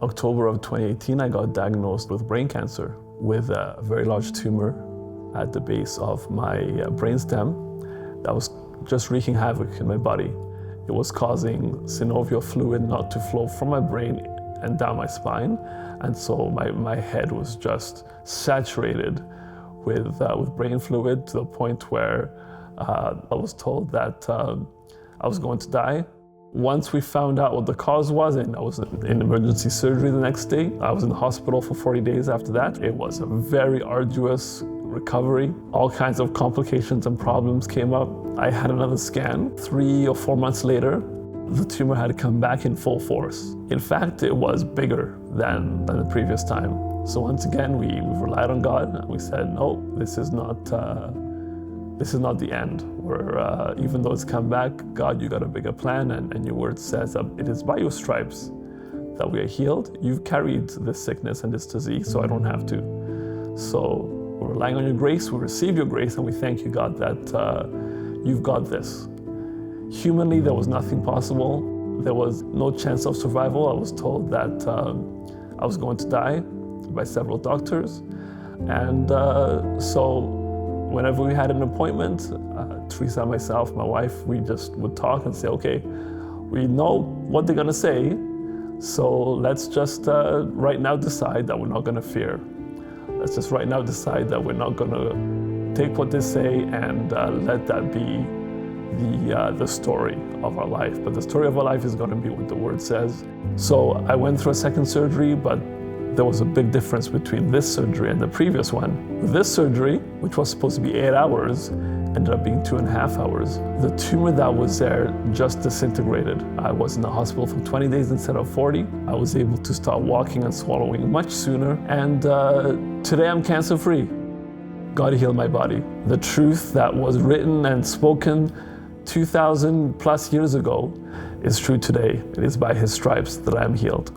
October of 2018, I got diagnosed with brain cancer with a very large tumor at the base of my brainstem that was just wreaking havoc in my body. It was causing synovial fluid not to flow from my brain and down my spine, and so my head was just saturated with brain fluid to the point where I was told that I was going to die. Once we found out what the cause was, and I was in emergency surgery the next day, I was in the hospital for 40 days after that. It was a very arduous recovery. All kinds of complications and problems came up. I had another scan 3 or 4 months later. The tumor had come back in full force. In fact, it was bigger than the previous time. So once again, we relied on God, and we said, no, this is not the end. Even though it's come back, God, you got a bigger plan, and your word says that it is by your stripes that we are healed. You've carried this sickness and this disease, so I don't have to. So we're relying on your grace, we receive your grace, and we thank you, God, that you've got this. Humanly, there was nothing possible. There was no chance of survival. I was told that I was going to die by several doctors. And so whenever we had an appointment, Teresa and myself, my wife, we just would talk and say, okay, we know what they're gonna say, so let's just right now decide that we're not gonna fear. Let's just right now decide that we're not gonna take what they say and let that be the story of our life. But the story of our life is gonna be what the word says. So I went through a second surgery, but there was a big difference between this surgery and the previous one. With this surgery, which was supposed to be 8 hours, ended up being 2.5 hours. The tumor that was there just disintegrated. I was in the hospital for 20 days instead of 40. I was able to start walking and swallowing much sooner, and today I'm cancer-free. God healed my body. The truth that was written and spoken 2,000 plus years ago is true today. It is by his stripes that I am healed.